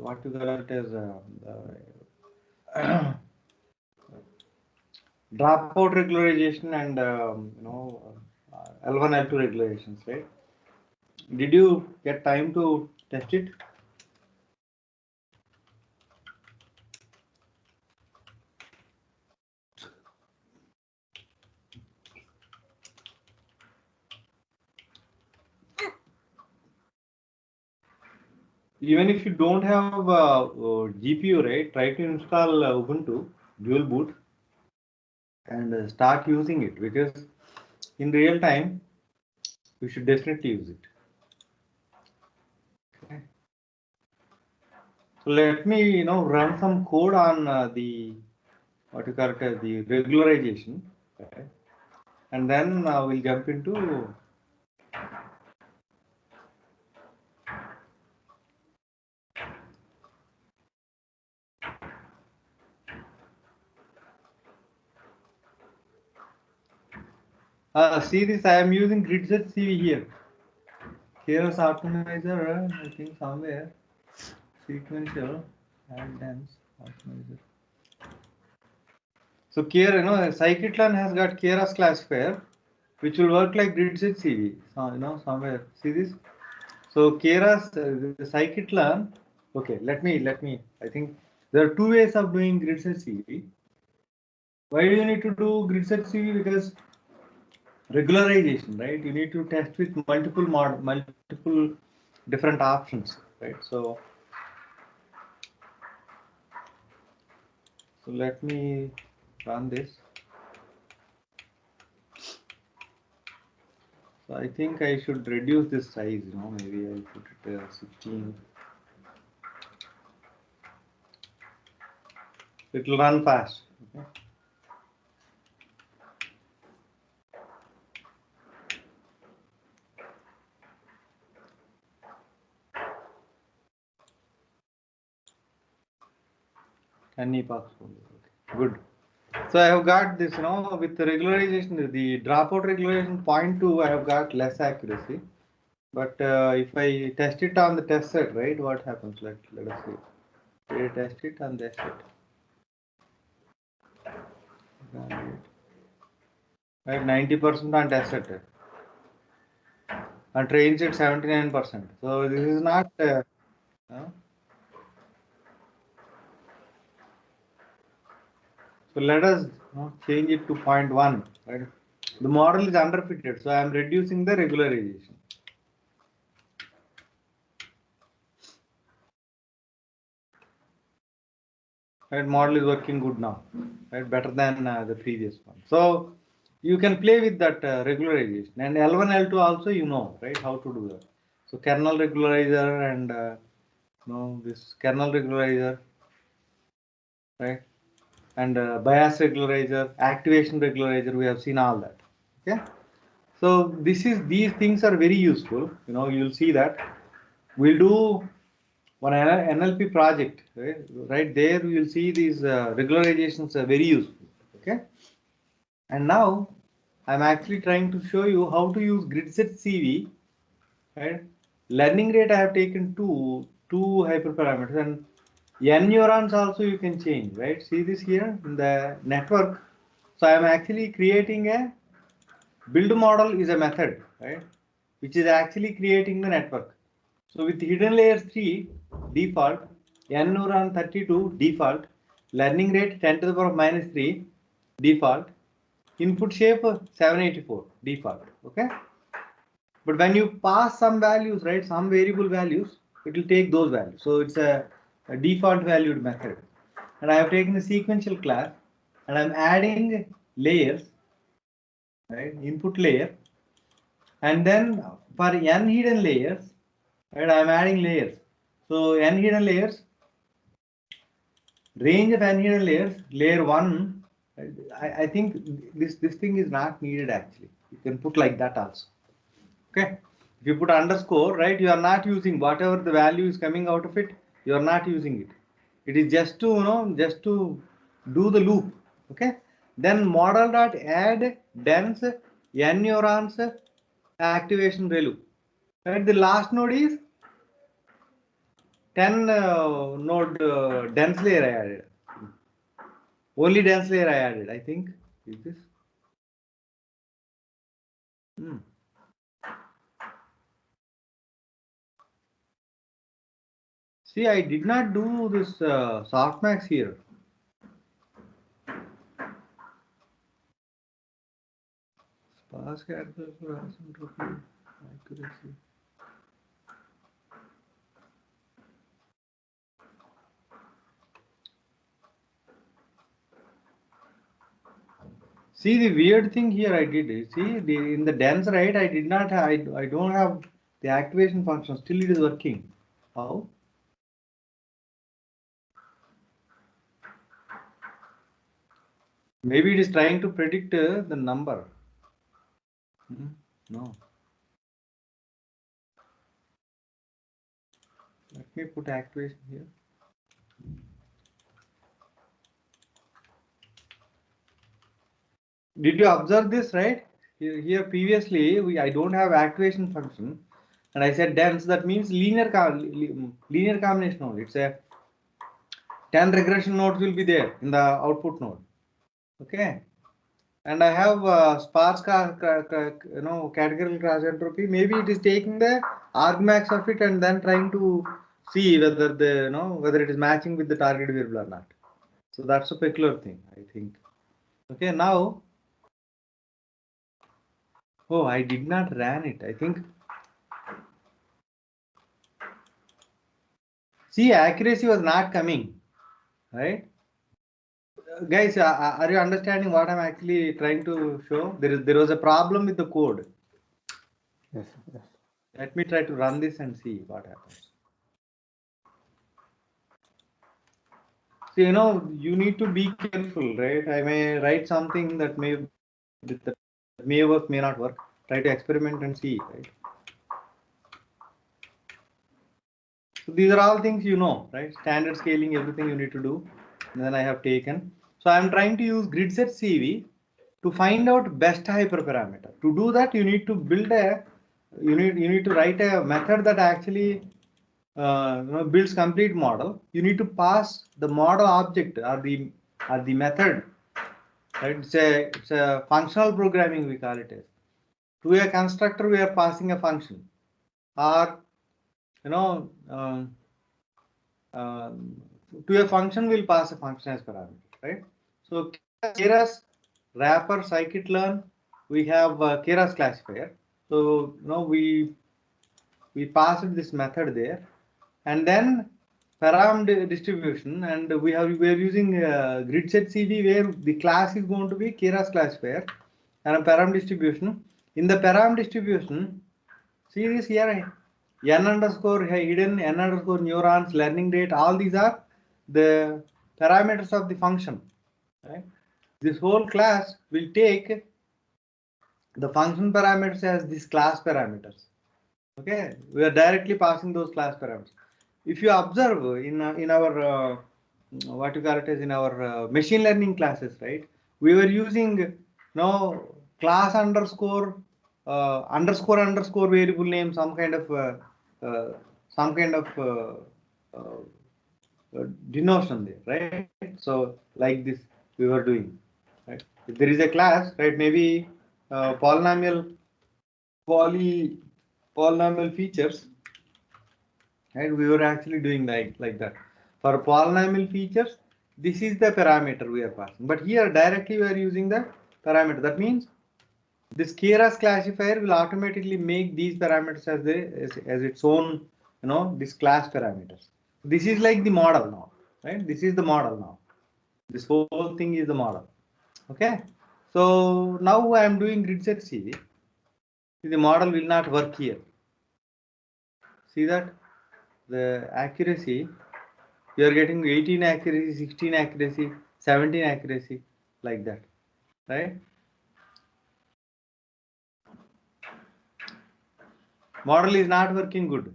what you call it as dropout regularization and L1 L2 regulations, right? Did you get time to test it? Even if you don't have GPU, right? Try to install Ubuntu dual boot and start using it, because in real time you should definitely use it. Okay. So let me run some code on the what you call it as the regularization, okay? And then we'll jump into see this. I am using GridSetCV here. Keras optimizer, I think somewhere sequential and dense optimizer. So here, scikit-learn has got Keras classifier, which will work like GridSetCV. So, somewhere. See this? So Keras, the scikit-learn. Okay, let me. I think there are two ways of doing GridSetCV. Why do you need to do GridSetCV? Because regularization, right? You need to test with multiple different options, right? So let me run this. So I think I should reduce this size, maybe I'll put it 16. It will run fast. Okay. Good. So I have got this, with the regularization, the dropout regularization 0.2, I have got less accuracy. But if I test it on the test set, right, what happens? Let us see. I test it on test set. Right, 90% on test set. And trains it 79%. So this is not. So let us change it to 0.1. Right? The model is underfitted, so I am reducing the regularization. Right, model is working good now, right? Better than the previous one. So you can play with that regularization, and L1, L2 also right, how to do that. So kernel regularizer and this kernel regularizer, right? And bias regularizer, activation regularizer, we have seen all that. Okay. So these things are very useful. You'll see that we'll do one NLP project, right there we will see these regularizations are very useful. Okay. And now I'm actually trying to show you how to use GridSetCV. Right. Learning rate I have taken two hyperparameters, and n neurons also you can change, right? See this here in the network. So I am actually creating a build model is a method, right, which is actually creating the network. So with hidden layer 3 default, n neuron 32 default, learning rate 10 to the power of -3 default, input shape 784 default. Okay. But when you pass some values, right, some variable values, it will take those values. So it's a default valued method. And I have taken a sequential class and I'm adding layers, right, input layer. And then for n hidden layers, right, I'm adding layers. So n hidden layers, range of n hidden layers, layer 1, I think this thing is not needed actually. You can put like that also. Okay. If you put underscore, right, you are not using whatever the value is coming out of it, you are not using it. It is just to, just to do the loop. Okay. Then model.add dense n neurons activation relu. Right. The last node is 10 node dense layer I added. Only dense layer I added, I think. Is this? Hmm. See, I did not do this softmax here. Sparse character accuracy. See, the weird thing here I did is, see, in the dense, right, I did not have, I don't have the activation function, still it is working. How? Maybe it is trying to predict the number. No. Let me put activation here. Did you observe this, right? Here previously, I don't have activation function, and I said dense. That means linear combination node. It's a 10 regression nodes will be there in the output node. Okay, and I have sparse categorical cross entropy. Maybe it is taking the argmax of it and then trying to see whether the whether it is matching with the target variable or not. So that's a peculiar thing, I think. Okay, now. Oh, I did not ran it. I think. See, accuracy was not coming, right? Guys, are you understanding what I'm actually trying to show? There was a problem with the code. Yes, yes. Let me try to run this and see what happens. So, you need to be careful, right? I may write something that may work, may not work. Try to experiment and see, right? So these are all things right? Standard scaling, everything you need to do. And then I have taken. So I'm trying to use GridSetCV to find out best hyperparameter. To do that, you need to build you need to write a method that actually builds complete model. You need to pass the model object or the method. Right? It's a functional programming, we call it as. To a constructor, we are passing a function, or to a function we'll pass a function as parameter, right? So Keras wrapper scikit-learn, we have Keras classifier. So we passed this method there, and then param distribution, and we are using GridSetCV where the class is going to be Keras classifier and a param distribution. In the param distribution, see this here, n underscore hidden, n underscore neurons, learning rate, all these are the parameters of the function. Right? This whole class will take the function parameters as these class parameters. Okay, we are directly passing those class parameters. If you observe in our what you call it as in our machine learning classes, right? We were using class underscore underscore variable name, some kind of denotion there, right? So like this we were doing, right? If there is a class, right? Maybe polynomial features, right? We were actually doing like that. For polynomial features, this is the parameter we are passing. But here directly we are using the parameter. That means this Keras classifier will automatically make these parameters as its own, this class parameters. This is like the model now, right? This is the model now. This whole thing is the model. Okay. So now I am doing GridSetCV. The model will not work here. See that the accuracy, you are getting 18 accuracy, 16 accuracy, 17 accuracy, like that, right? Model is not working good.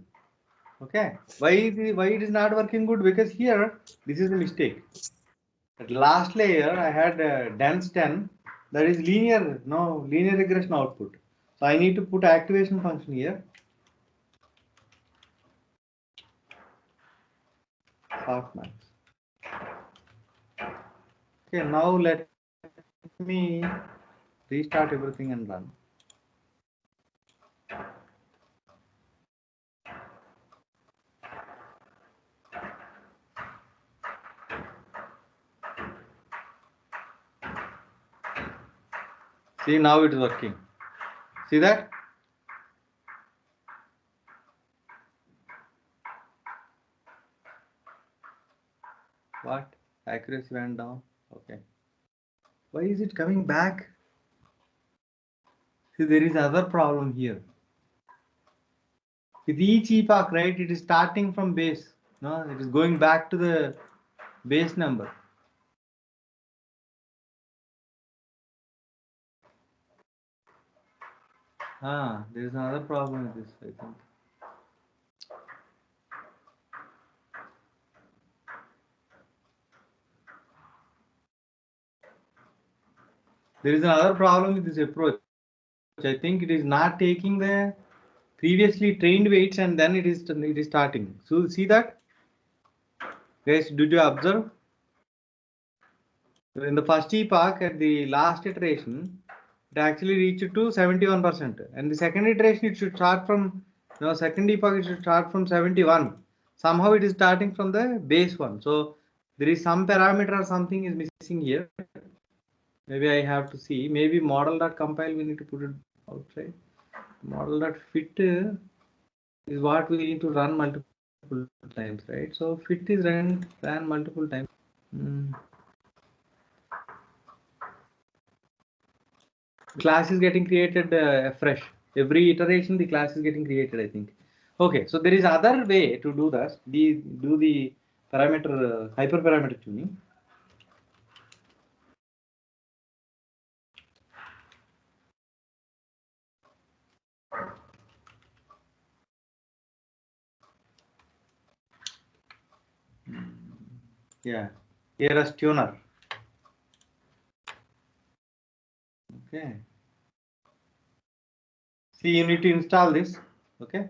Okay, why it is not working good? Because here this is a mistake. At last layer I had dense 10, that is linear regression output. So I need to put activation function here. softmax. Okay, now let me restart everything and run. See, now it is working. See that? What? Accuracy went down. Okay. Why is it coming back? See, there is other problem here. With each epoch, right, it is starting from base. No, it is going back to the base number. There is another problem with this, I think. There is another problem with this approach. I think it is not taking the previously trained weights and then it is starting. So see that, guys? Did you observe? So in the first epoch at the last iteration, it actually reached to 71%, and the second iteration it should start from second epoch it should start from 71. Somehow it is starting from the base one. So there is some parameter or something is missing here. Maybe I have to see. Maybe model.compile we need to put it outside. Model.fit is what we need to run multiple times, right? So fit is ran multiple times. Class is getting created fresh. Every iteration the class is getting created, I think. Okay, so there is other way to do this. Do the parameter hyperparameter tuning. Yeah, Keras tuner. Okay. See, you need to install this. Okay.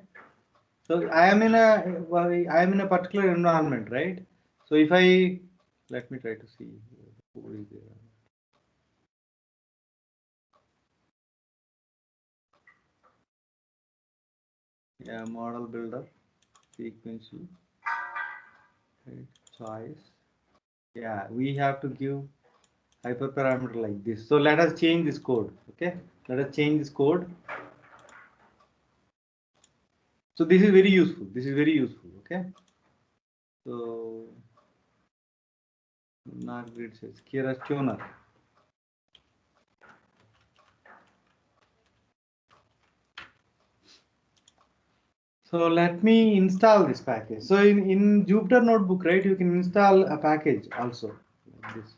So I am in a particular environment, right? So if I let me try to see who is there. Yeah, model builder, sequential, right, choice. Yeah, we have to give hyperparameter like this. So let us change this code. Okay, let us change this code. So this is very useful. This is very useful. Okay. So not grid says Keras tuner. So let me install this package. So in Jupyter Notebook, right, you can install a package also like this.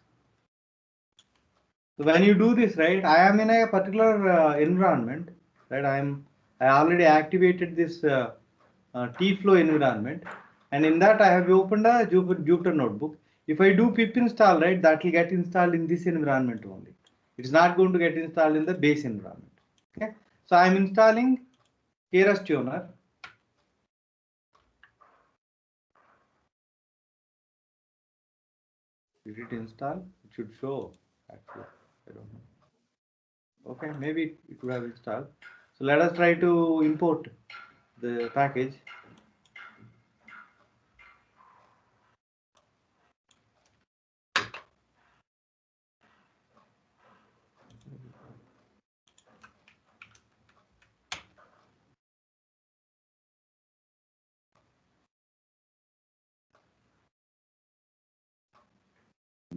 So when you do this, right, I am in a particular environment, right? I already activated this T-flow environment, and in that I have opened a Jupyter Notebook. If I do pip install, right, that will get installed in this environment only. It is not going to get installed in the base environment. Okay, so I am installing Keras tuner. Did it install? It should show actually. I don't know. Okay, maybe it would have installed. So let us try to import the package.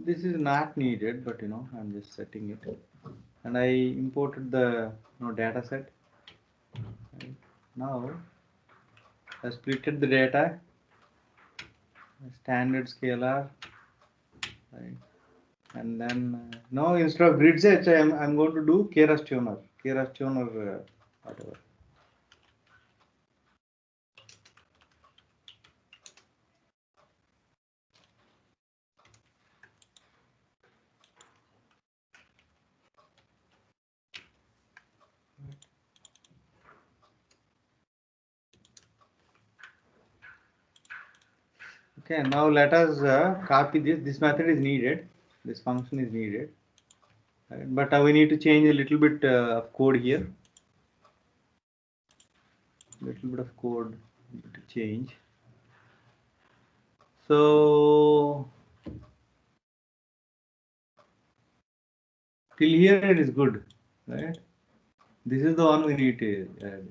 This is not needed, but I'm just setting it, and I imported the data set. Right. Now I splitted the data, standard scalar, right? And then now instead of GridSetCV, I'm going to do Keras tuner, whatever. Okay, now let us copy this. This method is needed. This function is needed. Right? But we need to change a little bit of code here. Little bit of code to change. So till here it is good, right? This is the one we need to add.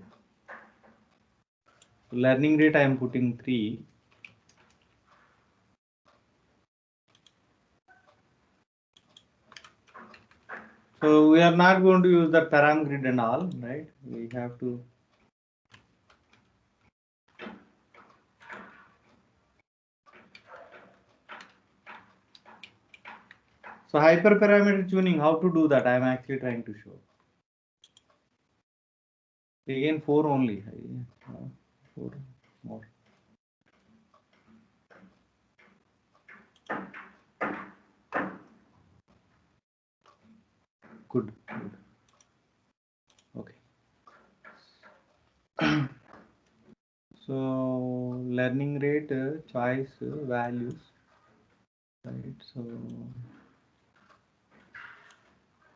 Learning rate I am putting 3. So we are not going to use the param grid and all, right? We have to. So hyperparameter tuning, how to do that? I am actually trying to show. Again 4 only. 4 more. Good. Okay. So learning rate, choice, values, right? So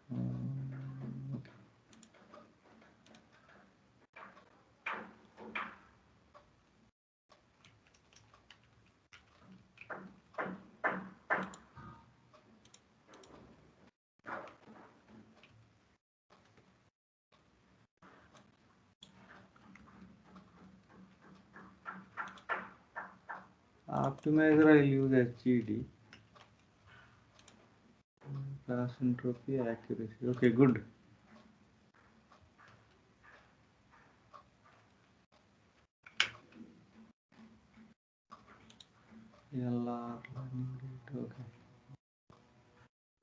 okay. Optimizer I will use HGD. Class entropy, accuracy. Okay, good. LR learning rate. Okay.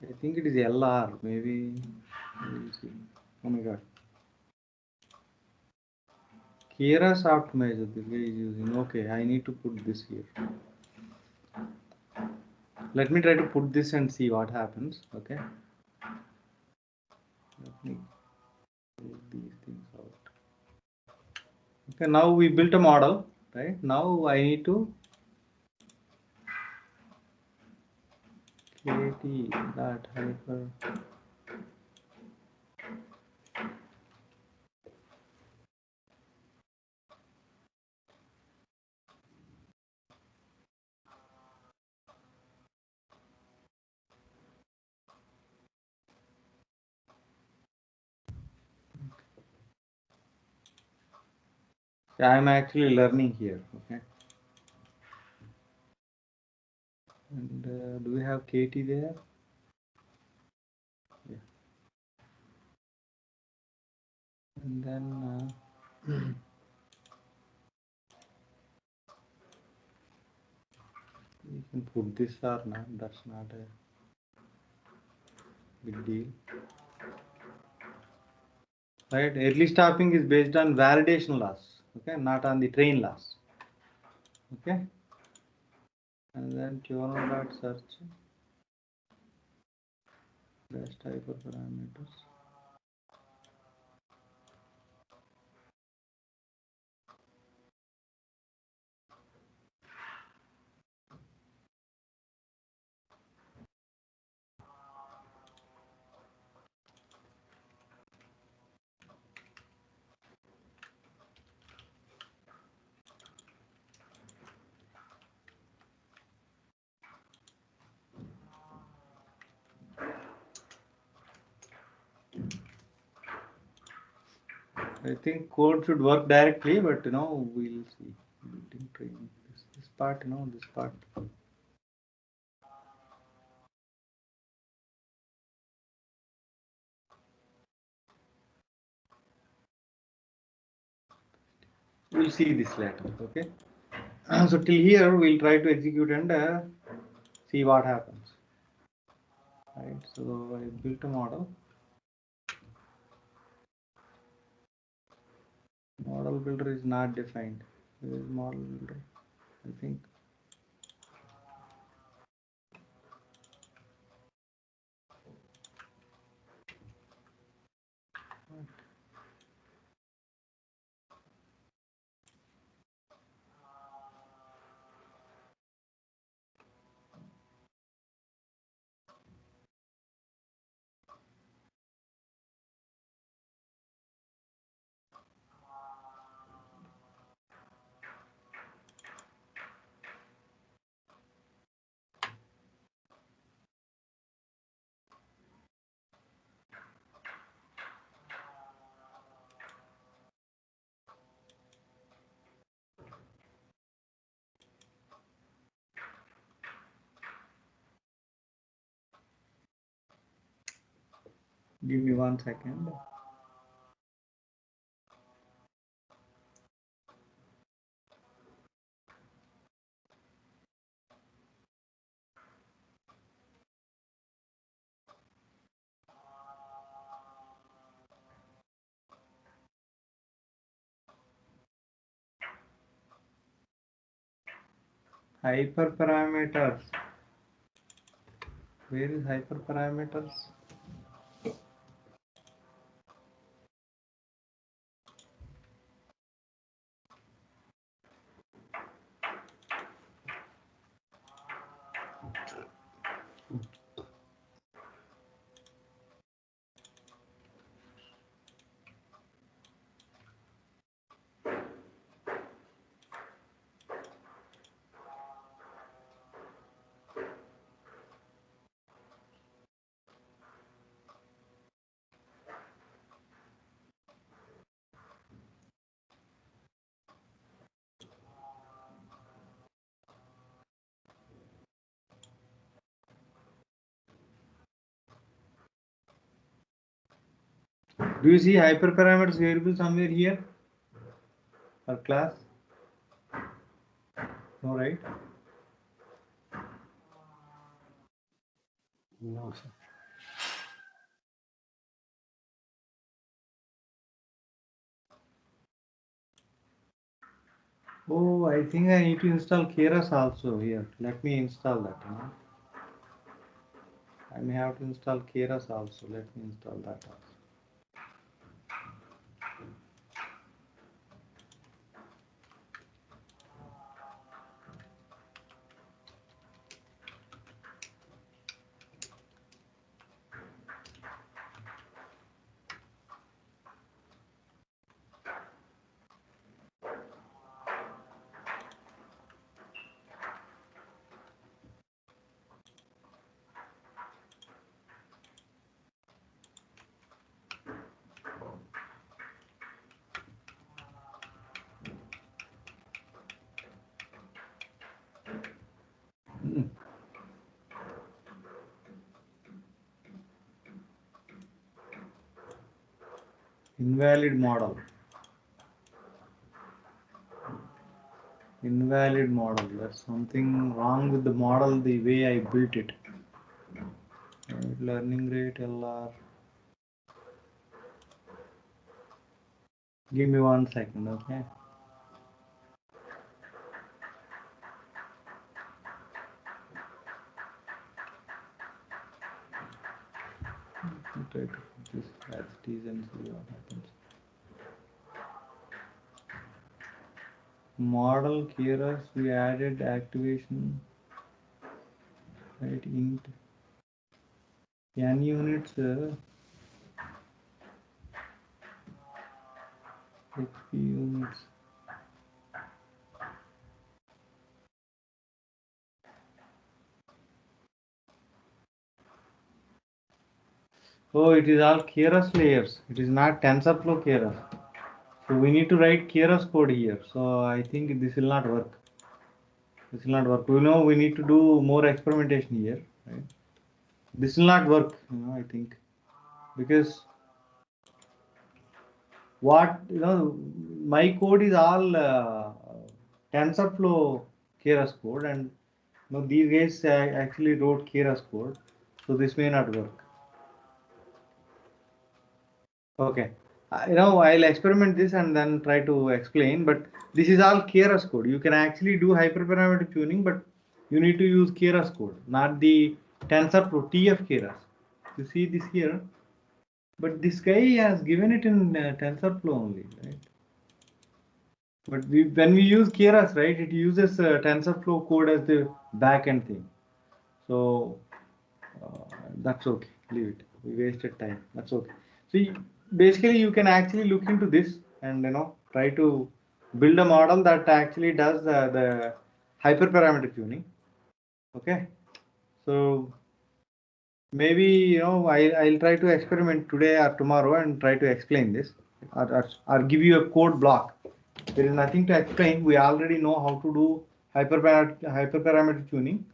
I think it is LR. Maybe we'll see. Oh my god. Keras optimizer the guy is using. Okay, I need to put this here. Let me try to put this and see what happens. Okay. Let me take these things out. Okay, now we built a model, right? Now I need to KT that hyper. Yeah, I'm actually learning here. Okay. And do we have KT there? Yeah. And then you can put this or not. That's not a big deal. Right? Early stopping is based on validation loss. Okay, not on the train loss. Okay. And then tuner dot search best hyperparameters. I think code should work directly, but we'll see. Building training. This part, this part. We'll see this later. Okay. So till here we'll try to execute and see what happens. Right. So I built a model. Model builder is not defined. Where is model builder? I think. Give me 1 second. Hyperparameters. Where is hyperparameters? Do you see hyperparameters variable somewhere here? Or class? No, right? No, sir. Oh, I think I need to install Keras also here. Let me install that. I may have to install Keras also. Let me install that also. Invalid model. Invalid model. There's something wrong with the model, the way I built it. Learning rate LR. Give me 1 second, okay? Try to put this as it is and see what happens. Model Keras, we added activation, right? Int n units, HP units. Oh, it is all Keras layers. It is not TensorFlow Keras. So we need to write Keras code here. So I think this will not work. This will not work. We know we need to do more experimentation here. Right? This will not work. I think because what my code is all TensorFlow Keras code, and these guys actually wrote Keras code, so this may not work. Okay, I'll experiment this and then try to explain. But this is all Keras code. You can actually do hyperparameter tuning, but you need to use Keras code, not the TensorFlow TF Keras. You see this here, but this guy has given it in TensorFlow only, right? But when we use Keras, right, it uses TensorFlow code as the backend thing. So that's okay. Leave it. We wasted time. That's okay. So basically, you can actually look into this and try to build a model that actually does the hyperparameter tuning. Okay. So maybe I'll try to experiment today or tomorrow and try to explain this, or give you a code block. There is nothing to explain. We already know how to do hyperparameter tuning,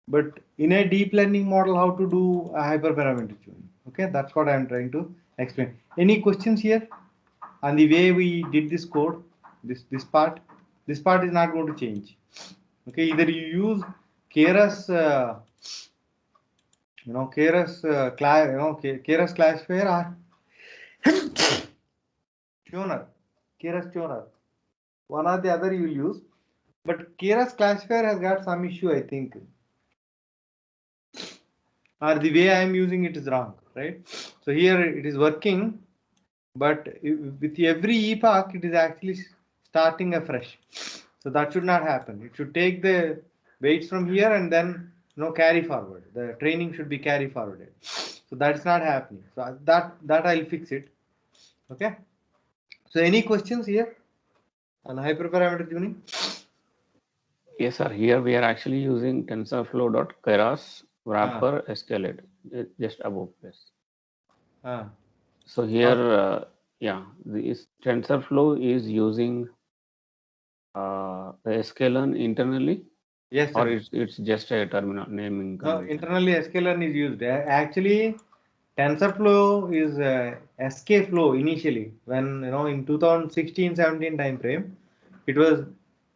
but in a deep learning model, how to do a hyperparameter tuning. Okay, that's what I'm trying to explain. Any questions here on the way we did this code? This part is not going to change. Okay, either you use Keras, Keras class, Keras classifier or tuner, Keras tuner. One or the other you will use. But Keras classifier has got some issue, I think. Or the way I am using it is wrong, right? So here it is working, but with every epoch, it is actually starting afresh. So that should not happen. It should take the weights from here and then carry forward. The training should be carry forwarded. So that's not happening. So that I'll fix it. Okay. So any questions here on hyperparameter tuning? Yes, sir. Here we are actually using Tensorflow.Keras wrapper escalate just above this. So here, yeah, this TensorFlow is using the sklearn internally. Yes, or sir. it's just a terminal naming No, convention. internally sklearn is used. Actually, TensorFlow is skFlow initially. When in 2016-17 time frame, it was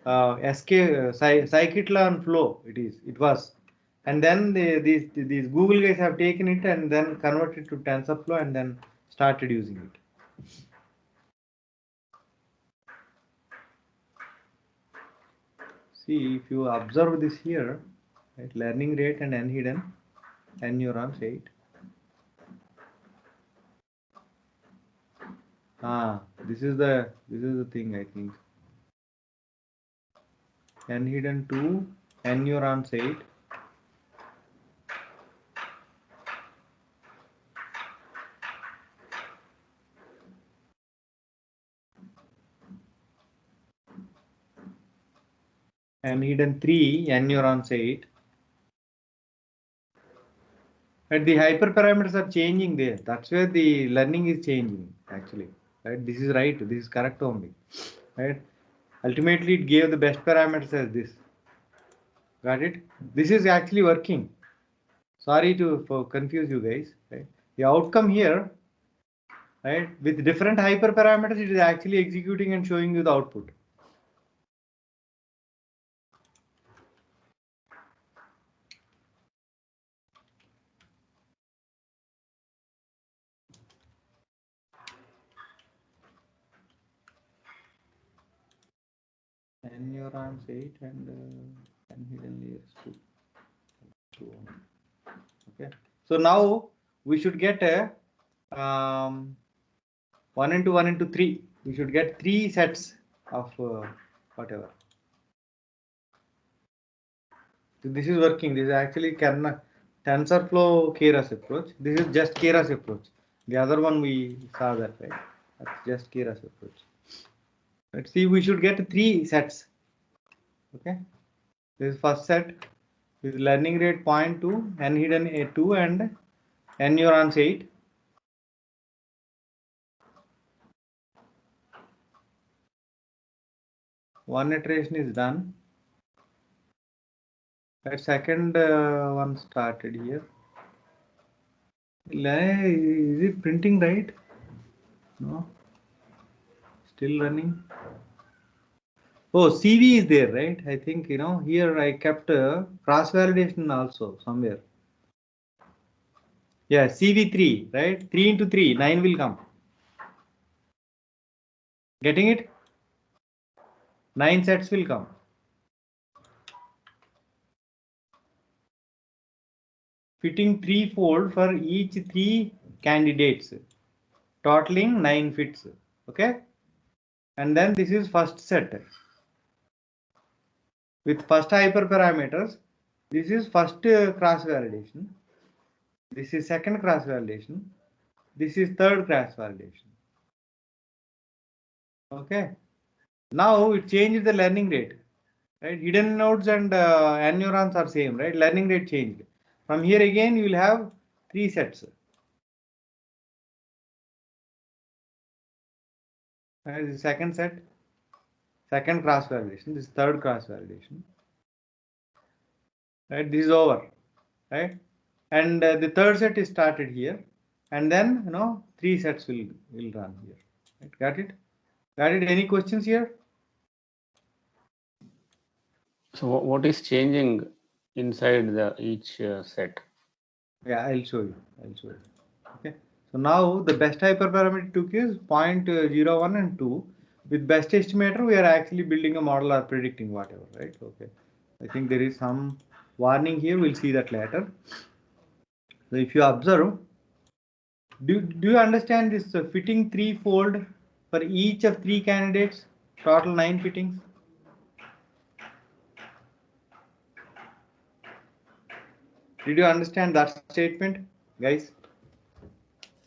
scikit-learn flow. It was, and then these Google guys have taken it and then converted to TensorFlow and then started using it. See, if you observe this here, right, learning rate and n-hidden, n neurons 8. This is the thing, I think. N-hidden 2, n neurons 8. N-hidden 3, n neurons 8. And the hyperparameters are changing there. That's where the learning is changing, actually. Right? This is right. This is correct only. Right? Ultimately, it gave the best parameters as this. Got it? This is actually working. Sorry to confuse you guys. Right? The outcome here, right, with different hyperparameters, it is actually executing and showing you the output. N neurons 8 and hidden layers 2. Okay. So now we should get a 1 into 1 into 3. We should get 3 sets of whatever. So this is working. This is actually TensorFlow Keras approach. This is just Keras approach. The other one we saw that, right? That's just Keras approach. Let's see. We should get 3 sets. Okay. This is first set with learning rate 0.2, n hidden a2 and n neurons 8. One iteration is done. That second one started here. Is it printing right? No. Still running. Oh, CV is there, right? I think here I kept cross validation also somewhere. Yeah, CV3, right? 3 into 3, 9 will come. Getting it? 9 sets will come. Fitting 3-fold for each 3 candidates. Totaling 9 fits. Okay? And then this is first set. With first hyperparameters, this is first cross validation. This is second cross validation. This is third cross validation. Okay. Now it changed the learning rate. Right? Hidden nodes and n neurons are same, right? Learning rate changed. From here again, you will have 3 sets. This is second set, second cross validation. This is third cross validation. Right? This is over, right? And the third set is started here. and then three sets will run here. Right? Got it? Got it? Any questions here? So what is changing inside each set? Yeah, I'll show you. Okay. So now the best hyperparameter took is 0.01 and 2. With best estimator, we are actually building a model or predicting whatever, right? Okay. I think there is some warning here. We'll see that later. So if you observe, do you understand this fitting threefold for each of three candidates? Total 9 fittings. Did you understand that statement, guys?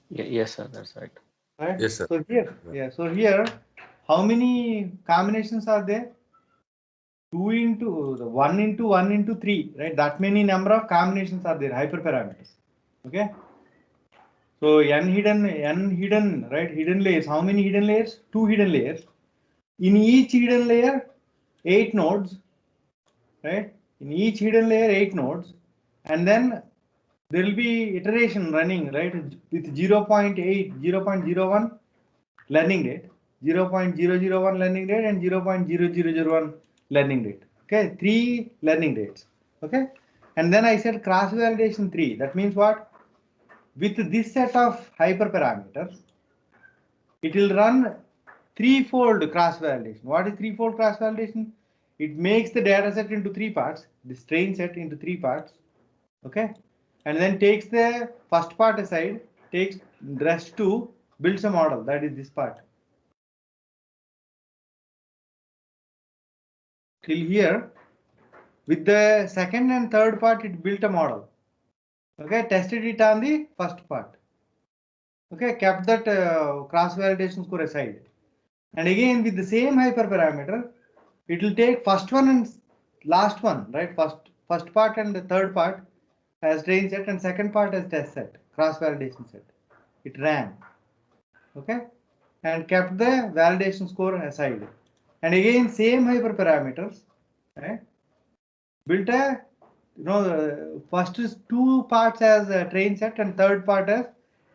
Yes, sir, that's right. Right? Yes, sir. So here, yeah. So here, how many combinations are there? 2 into 1 into 1 into 3, right? That many number of combinations are there, hyperparameters. Okay. So n hidden, right? Hidden layers. How many hidden layers? 2 hidden layers. In each hidden layer, 8 nodes, right? In each hidden layer, 8 nodes, and then there will be iteration running, right? With 0.8, 0.01 learning rate, 0.001 learning rate, and 0.0001 learning rate. Okay, 3 learning rates. Okay, and then I said cross validation 3. That means what? With this set of hyperparameters, it will run threefold cross validation. What is threefold cross validation? It makes the data set into 3 parts, this train set into 3 parts. Okay, and then takes the first part aside, takes the rest to builds a model. That is this part. Till here, with the second and third part, it built a model. Okay, tested it on the first part. Okay, kept that cross validation score aside. And again, with the same hyperparameter, it will take first one and last one, right? First part and the third part as train set, and second part as test set, cross validation set. It ran. Okay, and kept the validation score aside. And again, same hyperparameters, right? Built a first is 2 parts as a train set and third part as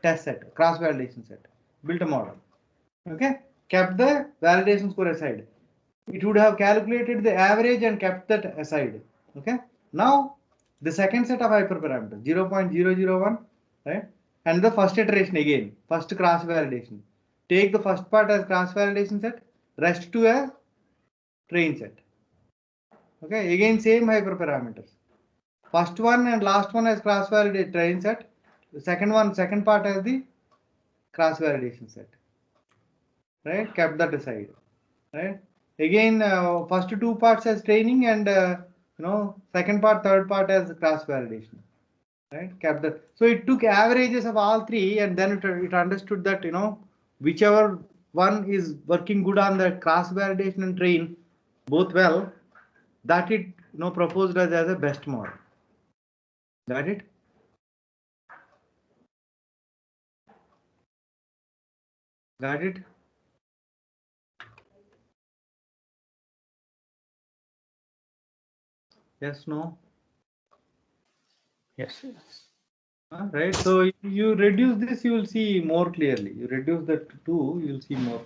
test set, cross validation set. Built a model. Okay, kept the validation score aside. It would have calculated the average and kept that aside. Okay, now the second set of hyperparameters 0.001, right? And the first iteration again, first cross validation. Take the first part as cross validation set, rest 2 as train set. Okay, again same hyperparameters. First one and last one as cross validate train set. The second part as the cross validation set. Right, kept that aside. Right. Again, first 2 parts as training, and second part, third part as cross validation. Right, kept that. So it took averages of all 3, and then it understood that whichever one is working good on the cross validation and train both well, that it proposed as a best model. Got it? Got it? Yes, no? Yes. Right. So if you reduce this, you will see more clearly. You reduce that to 2, you will see more.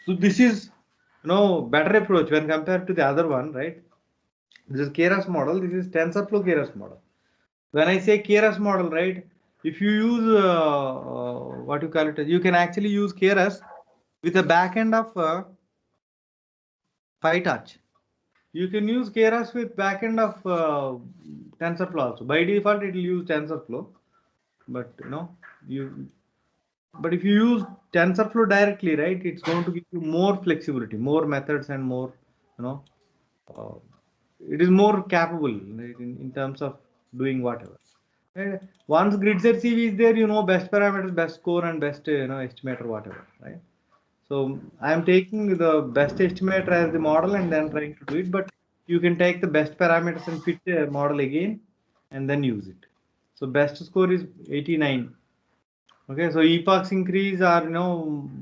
So this is better approach when compared to the other one, right? This is Keras model. This is TensorFlow Keras model. When I say Keras model, right? If you use what you call it, you can actually use Keras with a backend of PyTorch. You can use Keras with backend of TensorFlow also. By default, it will use TensorFlow, but but if you use TensorFlow directly, right, it's going to give you more flexibility, more methods, and more, uh, it is more capable, right, in terms of doing whatever. Right? Once GridSetCV is there, best parameters, best score, and best estimator, whatever, right? So I am taking the best estimator as the model and then trying to do it, but you can take the best parameters and fit the model again and then use it. So best score is 89. Okay, so epochs increase, or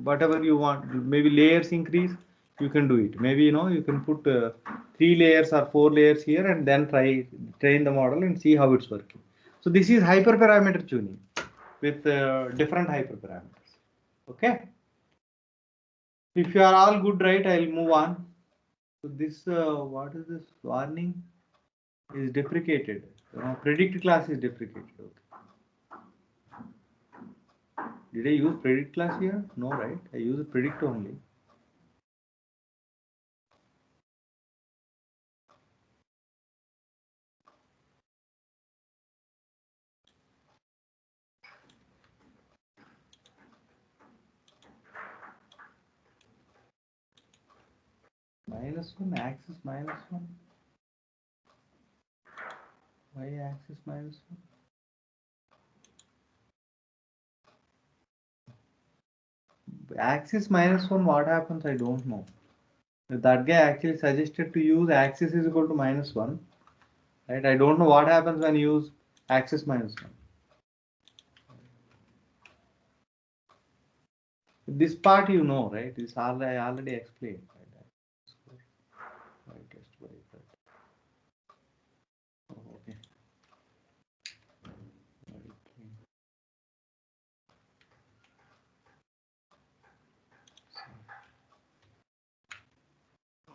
whatever you want, maybe layers increase, you can do it. Maybe you can put 3 layers or 4 layers here and then train the model and see how it's working. So this is hyperparameter tuning with different hyperparameters. Okay. If you are all good, right, I'll move on. So this, what is this warning? Is deprecated. Predict class is deprecated. Okay. Did I use predict class here? No, right? I use predict only. -1 axis -1. Y axis -1. Axis -1, what happens? I don't know. That guy actually suggested to use axis is equal to -1. Right? I don't know what happens when you use axis -1. This part you know, right? This I already explained. Oh, okay.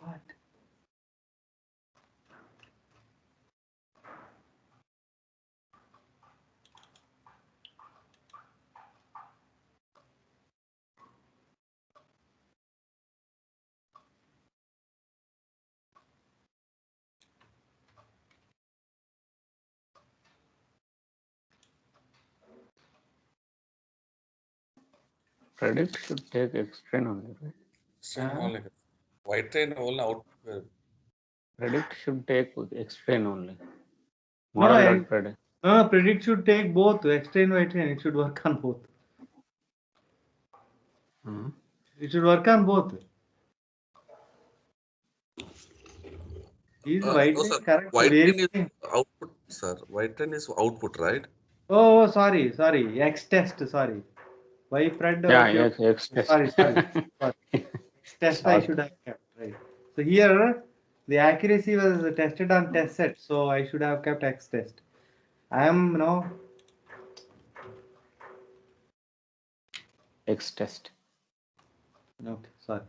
What? Predict should take explain only, right? White train only output. Predict should take explain only. No, Model predict. No, predict should take both extrain and train. It should work on both. It should work on both. Is white No, train sir. correct? White train is output, sir. White train is output, right? Oh, sorry. X test, sorry. Y pred. Yeah, Okay. X test. Sorry. X test I should have kept, right. So here the accuracy was tested on test set, so I should have kept X test. I am X test. okay, sorry.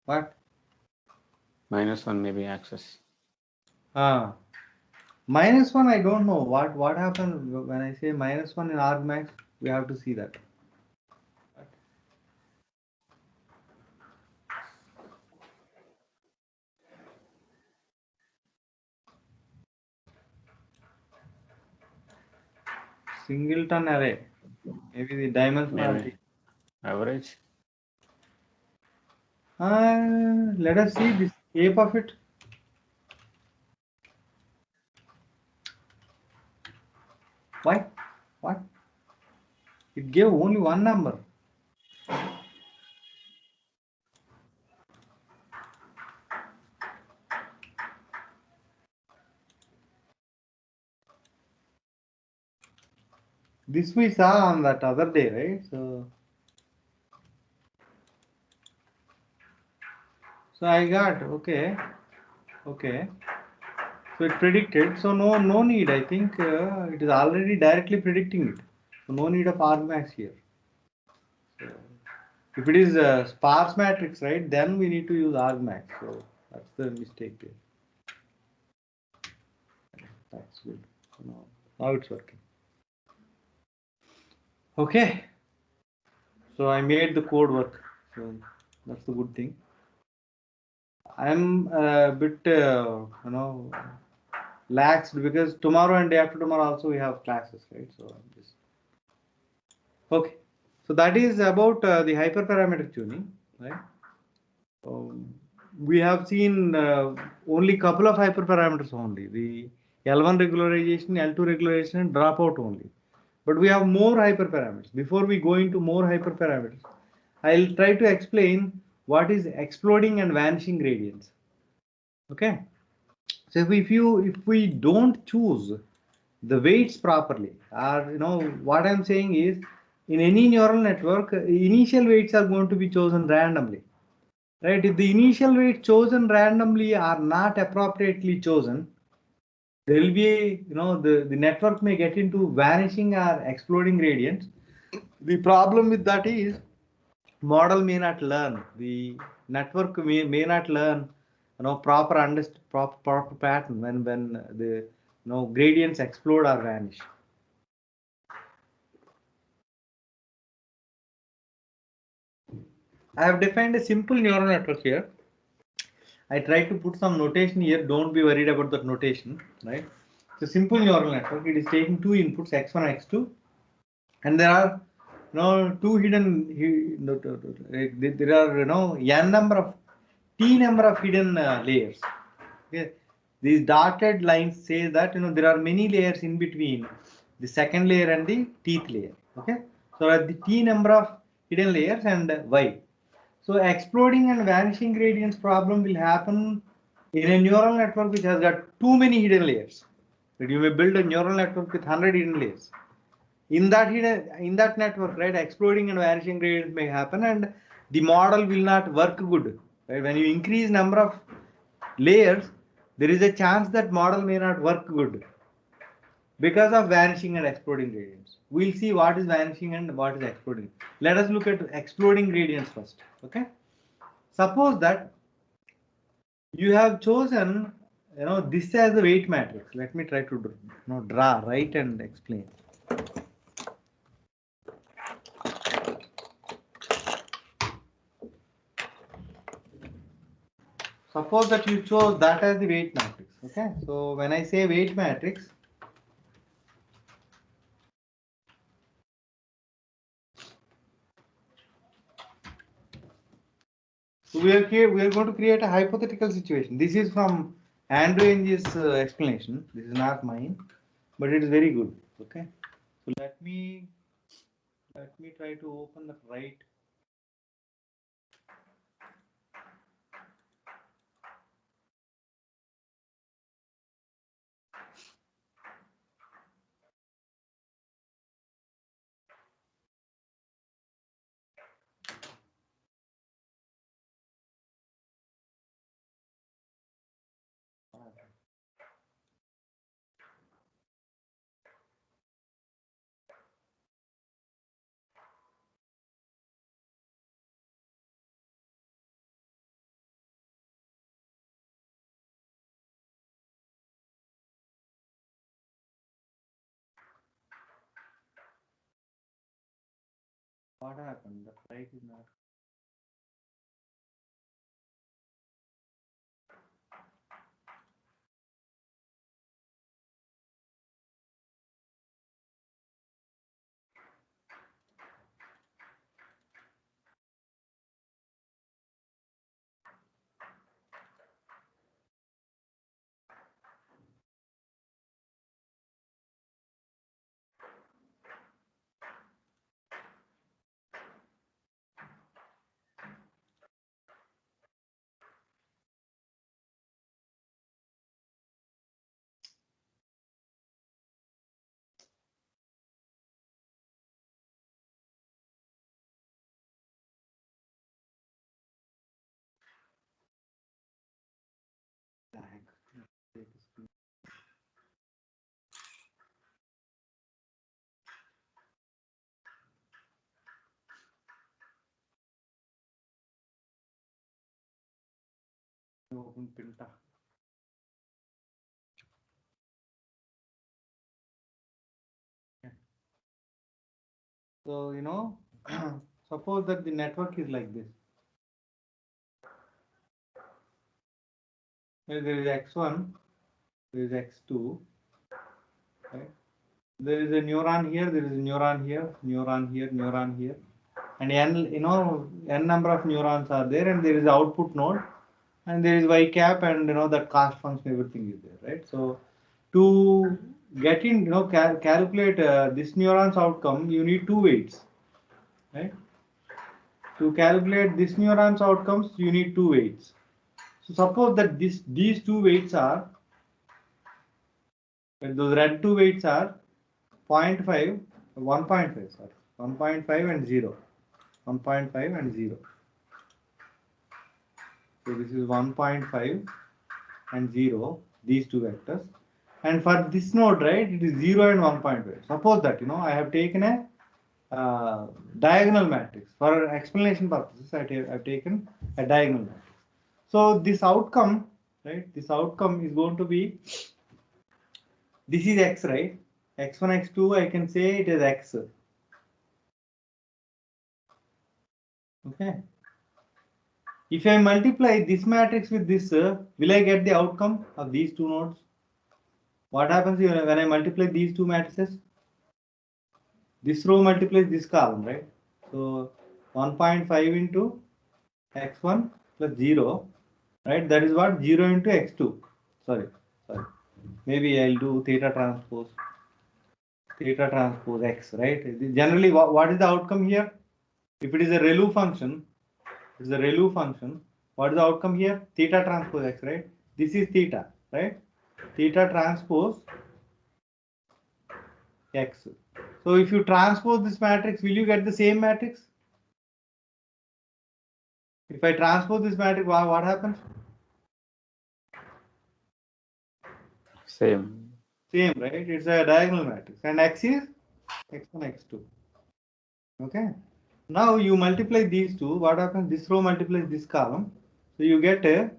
What? -1 maybe access. -1, I don't know what happens when I say -1 in argmax. We have to see that. Singleton array. Maybe the dimensionality. Maybe average. Let us see the shape of it. Why? What? It gave only one number. This we saw on that other day, right? So I got okay. So it predicted. So no need. I think it is already directly predicting it. So no need of argmax here. So if it is a sparse matrix, right, then we need to use argmax. So that's the mistake there. That's good. Now it's working. Okay. So I made the code work. So that's the good thing. I'm a bit, laxed because tomorrow and day after tomorrow also we have classes, right? So I'm just okay. So that is about the hyperparameter tuning, right? We have seen only couple of hyperparameters only, the L1 regularization, L2 regularization, and dropout only. But we have more hyperparameters. Before we go into more hyperparameters, I'll try to explain what is exploding and vanishing gradients. Okay. So if we don't choose the weights properly, or what I'm saying is, in any neural network, initial weights are going to be chosen randomly. Right? If the initial weights chosen randomly are not appropriately chosen, there will be, the network may get into vanishing or exploding gradients. The problem with that is model may not learn. The network may not learn, proper pattern when the gradients explode or vanish. I have defined a simple neural network here. I tried to put some notation here. Don't be worried about that notation, right? It's a simple neural network. It is taking two inputs, x1 and x2, and there are two hidden. There are n number of number of hidden layers. Okay, these dotted lines say that there are many layers in between the second layer and the teeth layer. Okay, so at the t number of hidden layers and y. So exploding and vanishing gradients problem will happen in a neural network which has got too many hidden layers. But you may build a neural network with 100 hidden layers. In that network, right, exploding and vanishing gradients may happen, and the model will not work good. Right? When you increase number of layers, there is a chance that model may not work good because of vanishing and exploding gradients. We'll see what is vanishing and what is exploding. Let us look at exploding gradients first. Okay. Suppose that you have chosen, this as the weight matrix. Let me try to draw, write and explain. Suppose that you chose that as the weight matrix. Okay. So when I say weight matrix, we are going to create a hypothetical situation. This is from Andrew Ng's explanation. This is not mine, but it is very good. Okay. So let me try to open the right. What happened? The right is not. Open Pinta. So suppose that the network is like this. There is x1, there is x2, right? There is a neuron here, there is a neuron here, neuron here, neuron here, and n number of neurons are there, and there is the output node, and there is y cap, and that cost function, everything is there, right? So to get in, calculate this neuron's outcome, you need two weights, right? To calculate this neuron's outcomes, you need two weights. So suppose that these two weights are, those red two weights are 0.5, 1.5, sorry, 1.5 and 0, 1.5 and 0. So this is 1.5 and 0, these two vectors. And for this node, right, it is 0 and 1.5. Suppose that, I have taken a diagonal matrix. For explanation purposes, I've taken a diagonal matrix. So this outcome, right, this outcome is going to be, this is x, right? x1, x2, I can say it is x. Okay. If I multiply this matrix with this, will I get the outcome of these two nodes? What happens when I multiply these two matrices? This row multiplies this column, right? So 1.5 into x1 plus 0, right? That is what 0 into x2. Sorry. Maybe I'll do theta transpose x, right? Generally, what is the outcome here? If it is a ReLU function, what is the outcome here? Theta transpose x, right? This is theta, right? Theta transpose x. So if you transpose this matrix, will you get the same matrix? If I transpose this matrix, what happens? Same. Same, right? It's a diagonal matrix. And x is x1, x2. Okay. Now you multiply these two. What happens? This row multiplies this column. So you get a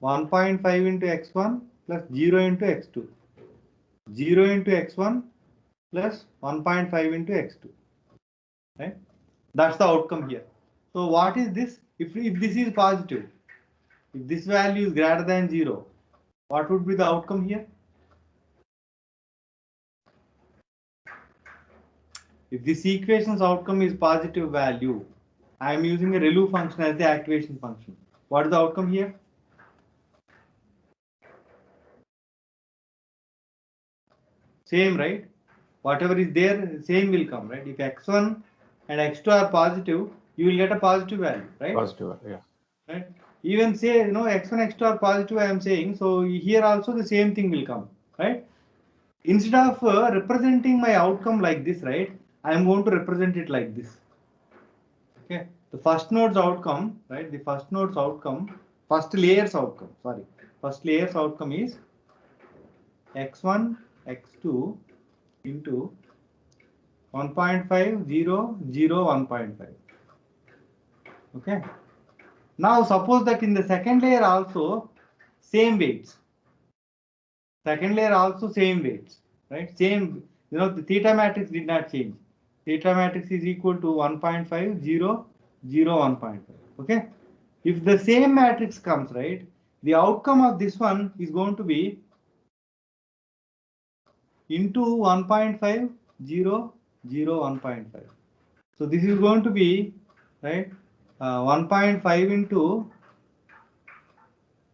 1.5 into x1 plus 0 into x2. 0 into x1 plus 1.5 into x2. Right? That's the outcome here. So what is this? If this is positive, if this value is greater than 0, what would be the outcome here? If this equation's outcome is positive value, I am using a ReLU function as the activation function. What is the outcome here? Same, right? Whatever is there, same will come, right? If x1 and x2 are positive, you will get a positive value, right? Positive, yeah. Right? Even say, x1, x2 are positive, I am saying, so here also the same thing will come, right? Instead of representing my outcome like this, right, I am going to represent it like this. Okay, the first node's outcome, right, first layer's outcome is x1, x2 into 1.5, 0, 0, 1.5. Okay. Now suppose that in the second layer also same weights. Second layer also same weights, right? Same, the theta matrix did not change. Theta matrix is equal to 1.5, 0, 0, 1.5. Okay. If the same matrix comes, right, the outcome of this one is going to be into 1.5, 0, 0, 1.5. So this is going to be, right, 1.5 into,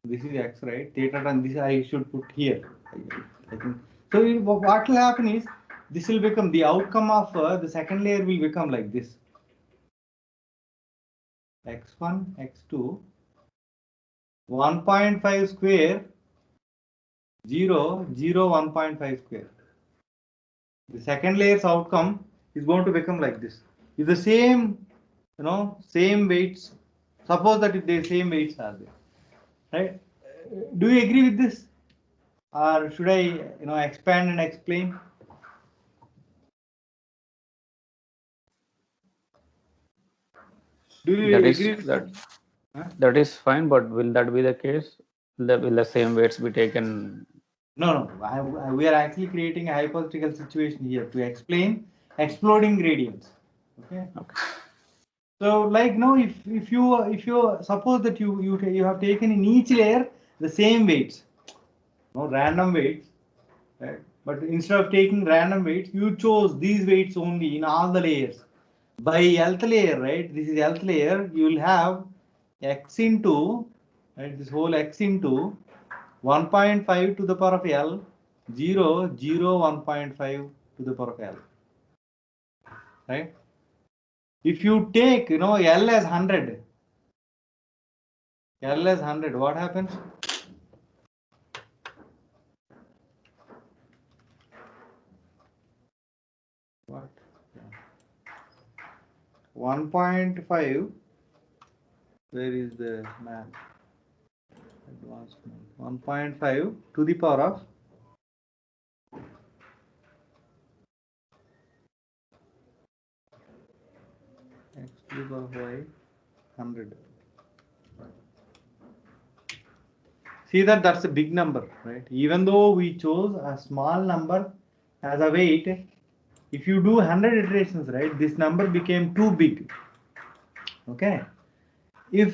this is x, right, theta, and this I should put here. I think. So what will happen is, this will become the outcome of the second layer will become like this. x1, x2, 1.5 square, 0, 0, 1.5 square. The second layer's outcome is going to become like this. If the same, same weights, suppose that if the same weights are there, right? Do you agree with this? Or should I, expand and explain? Do you agree with that? Huh? That is fine, but will that be the case? Will the same weights be taken? No. We are actually creating a hypothetical situation here to explain exploding gradients. Okay. So, like, if you suppose that you have taken in each layer the same weights, random weights, right? But instead of taking random weights, you chose these weights only in all the layers. By nth layer, right? This is nth layer. You will have x into, right? This whole x into 1.5 to the power of L, 0, 0, 1.5 to the power of L, right? If you take, L as 100, what happens? What? 1.5, where is the math? advanced mode, 1.5 to the power of x to the power of y 100. See that that's a big number, right? Even though we chose a small number as a weight, if you do 100 iterations, right, this number became too big. Okay. If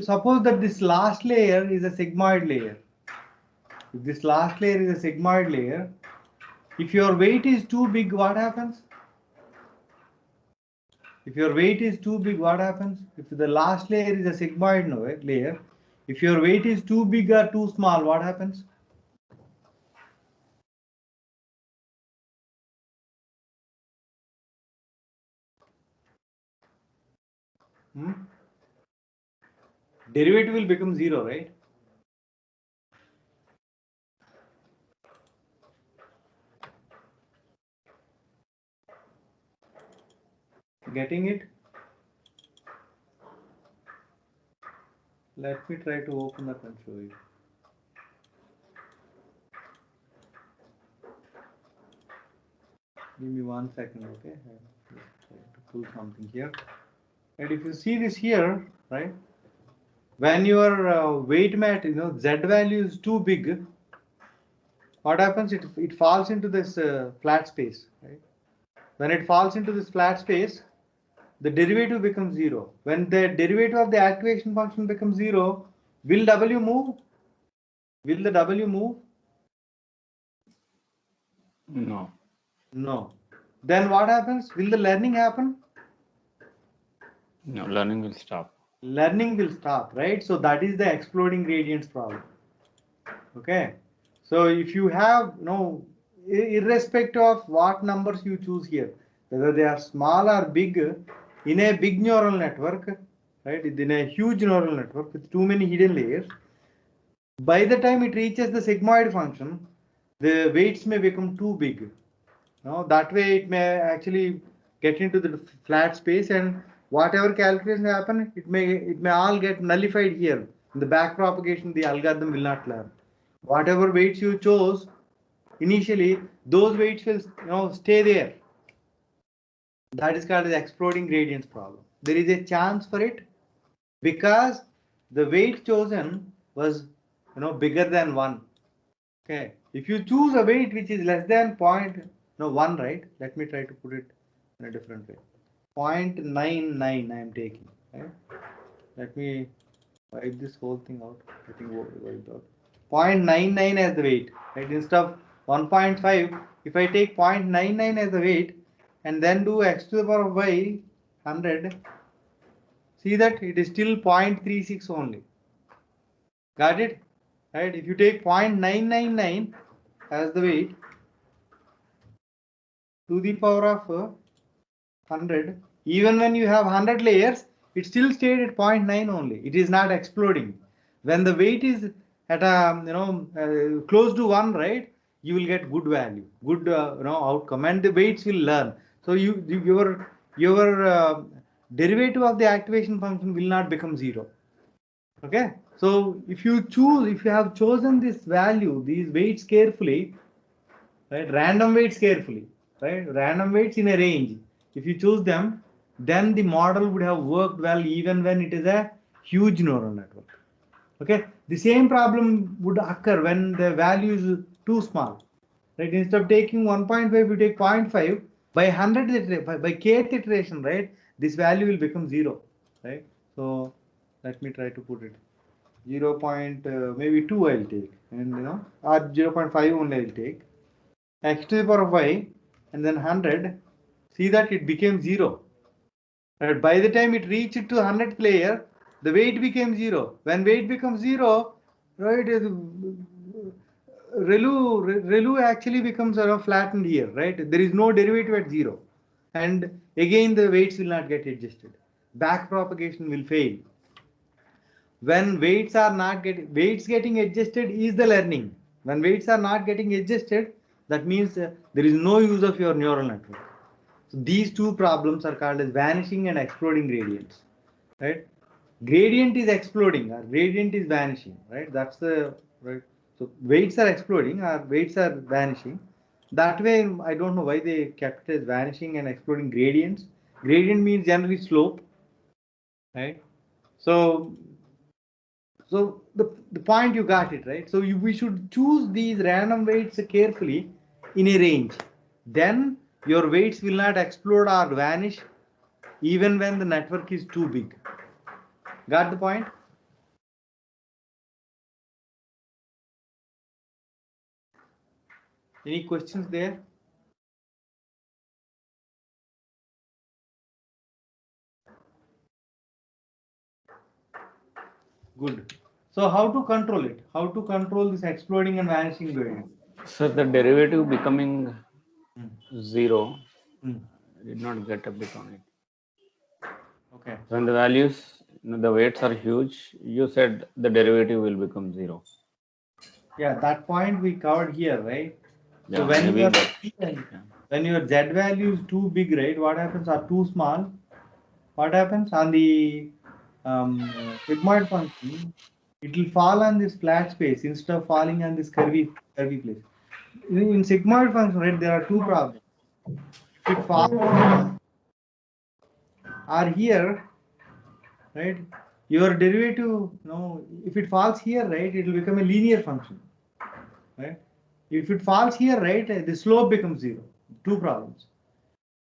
suppose that this last layer is a sigmoid layer. If this last layer is a sigmoid layer, if your weight is too big, what happens? If your weight is too big, what happens? If the last layer is a sigmoid layer, if your weight is too big or too small, what happens? Derivative will become 0, right? Getting it? Let me try to open that and show you. Give me 1 second, okay? I'm just trying to pull something here. And if you see this here, right? When your weight mat, Z value is too big, what happens? It falls into this flat space, right? When it falls into this flat space, the derivative becomes 0. When the derivative of the activation function becomes 0, will W move? Will the W move? No. No. Then what happens? Will the learning happen? No, learning will stop. Learning will stop, right? So that is the exploding gradients problem. Okay. So if you have, irrespective of what numbers you choose here, whether they are small or big, in a big neural network, right? In a huge neural network with too many hidden layers, by the time it reaches the sigmoid function, the weights may become too big. That way it may actually get into the flat space, and whatever calculation happen, it may all get nullified here. In the back propagation, the algorithm will not learn. Whatever weights you chose initially, those weights will stay there. That is called the exploding gradients problem. There is a chance for it because the weight chosen was bigger than 1. Okay, if you choose a weight which is less than 1, right? Let me try to put it in a different way. 0.99 I am taking. Right? Let me wipe this whole thing out. Getting wiped out. 0.99 as the weight, right? Instead of 1.5, if I take 0.99 as the weight and then do x to the power of y 100, see that it is still 0.36 only. Got it? Right? If you take 0.999 as the weight to the power of 100, even when you have 100 layers, it still stayed at 0.9 only. It is not exploding. When the weight is at a close to 1, right, you will get good value, good outcome, and the weights will learn. So your derivative of the activation function will not become 0. Okay, so if you have chosen this value, these weights carefully, right, random weights carefully, right, random weights in a range, if you choose them, then the model would have worked well even when it is a huge neural network. Okay, the same problem would occur when the value is too small, right? Instead of taking 1.5, you take 0.5. By 100 by kth iteration, right, this value will become 0, right? So let me try to put it 0. Maybe 2 I'll take, and or 0.5 only I'll take x to the power of y, and then 100. See that it became 0. Right? By the time it reached to 100th layer, the weight became 0. When weight becomes 0, right, ReLU actually becomes flattened here, right? There is no derivative at 0, and again the weights will not get adjusted. Back propagation will fail. When weights are not getting adjusted is the learning. When weights are not getting adjusted, that means there is no use of your neural network. So these two problems are called as vanishing and exploding gradients, right? gradient is exploding or gradient is vanishing, right? That's the right. So weights are exploding or weights are vanishing. That way, I don't know why they kept it as vanishing and exploding gradients. Gradient means generally slope, right? So, the point you got it right. So we should choose these random weights carefully in a range. Then your weights will not explode or vanish even when the network is too big. Got the point? Any questions there? Good. So how to control it? How to control this exploding and vanishing gradient? So the derivative becoming Hmm. 0, Hmm. I did not get a bit on it. Okay. When the values, the weights are huge, you said the derivative will become 0. Yeah, that point we covered here, right? So Yeah, when maybe your that. when your Z value is too big, right? What happens? Are too small? What happens on the sigmoid function? It will fall on this flat space instead of falling on this curvy place. In sigmoid function, right? There are two problems. If it falls are here, right? Your derivative, if it falls here, right, it will become a linear function, right? If it falls here, right, the slope becomes 0. Two problems.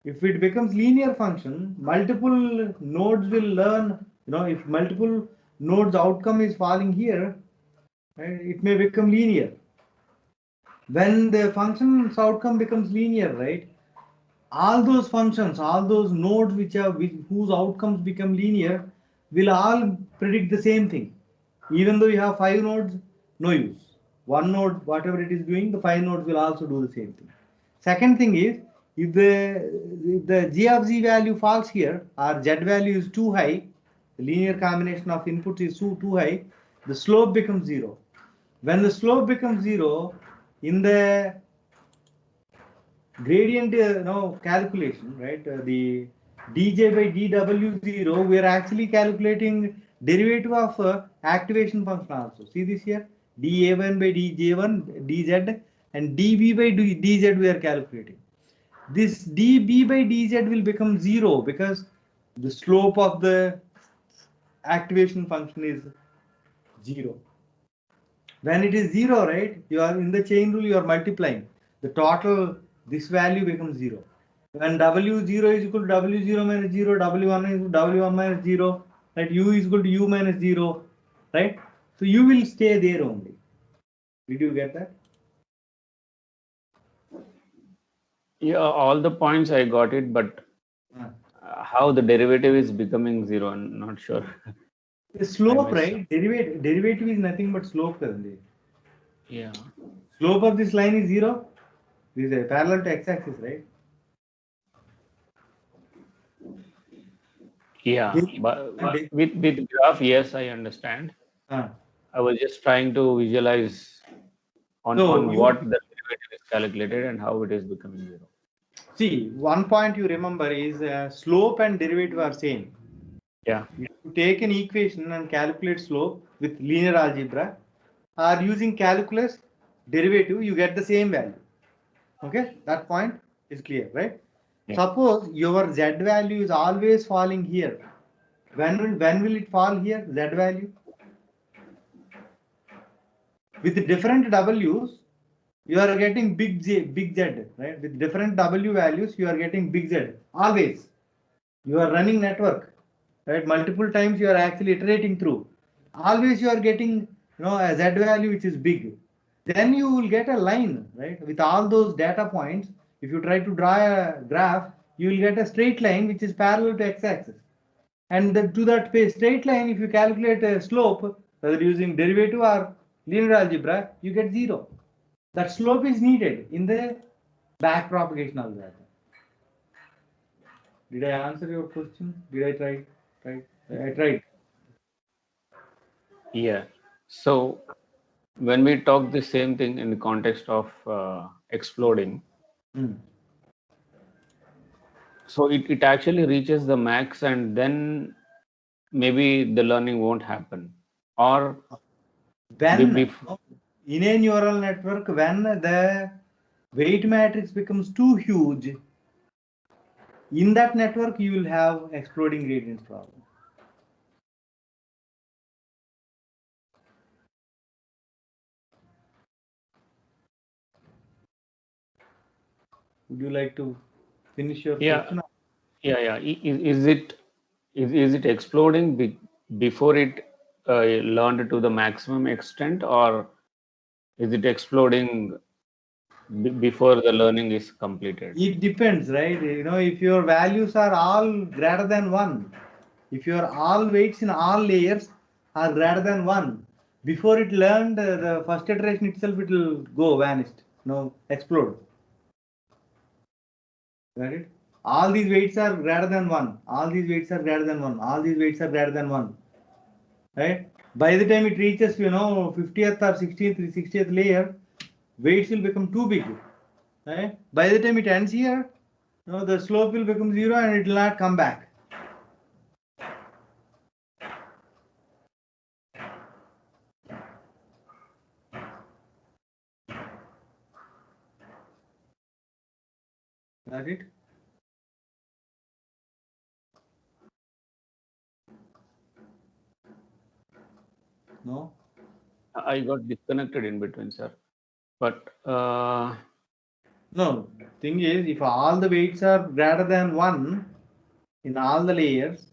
If it becomes linear function, multiple nodes will learn, if multiple nodes outcome is falling here, right, it may become linear. When the function's outcome becomes linear, right, all those functions, all those nodes whose outcomes become linear will all predict the same thing. Even though you have 5 nodes, no use. One node, whatever it is doing, the 5 nodes will also do the same thing. Second thing is, if the g of z value falls here or z value is too high, the linear combination of inputs is too high, the slope becomes 0. When the slope becomes 0, in the gradient calculation, right, the dj by dw0, we are actually calculating derivative of activation function also. See this here, da1 by dj1 dz and db by dz we are calculating. This db by dz will become 0 because the slope of the activation function is 0. When it is 0, right, you are in the chain rule, you are multiplying. The total, this value becomes 0. When W0 is equal to W0 minus 0, W1 is W1 minus 0, right, U is equal to U minus 0, right? So you will stay there only. Did you get that? Yeah, all the points I got it, but how the derivative is becoming 0, I'm not sure. The slope, right? Derivative is nothing but slope. Yeah. Slope of this line is 0. This is a parallel to x-axis, right? Yeah, but Deri- with graph, yes, I understand. uh, I was just trying to visualize so on what the derivative is calculated and how it is becoming 0. see, one point you remember is slope and derivative are same. Yeah. If you take an equation and calculate slope with linear algebra or using calculus derivative, you get the same value. Okay, that point is clear, right? Yeah. Suppose your z value is always falling here. When will it fall here? Z value with different w's, you are getting big Z, right? With different w values, you are getting big Z always. You are running network, right? Multiple times you are actually iterating through. Always you are getting, a Z value which is big. Then you will get a line, right? With all those data points, if you try to draw a graph, you will get a straight line which is parallel to x-axis. And to that straight line, if you calculate a slope, whether using derivative or linear algebra, you get 0. That slope is needed in the back propagation algorithm. Did I answer your question? Did I try? I tried. Yeah. So when we talk the same thing in the context of exploding, Hmm. so it actually reaches the max and then maybe the learning won't happen. Or When in a neural network, when the weight matrix becomes too huge, in that network you will have exploding gradients problem. Would you like to finish your question? Yeah. Is it exploding before it learned to the maximum extent, or is it exploding before the learning is completed? It depends, right? You know, if your values are all greater than 1, if your all weights in all layers are greater than 1, before it learned the first iteration itself, it will go vanished, no, explode. Got it? All these weights are greater than 1, all these weights are greater than 1, all these weights are greater than 1, right? By the time it reaches, 50th or 60th layer, weights will become too big, right? By the time it ends here, the slope will become 0 and it will not come back. Got it? No? I got disconnected in between, sir. But No, thing is, if all the weights are greater than 1 in all the layers,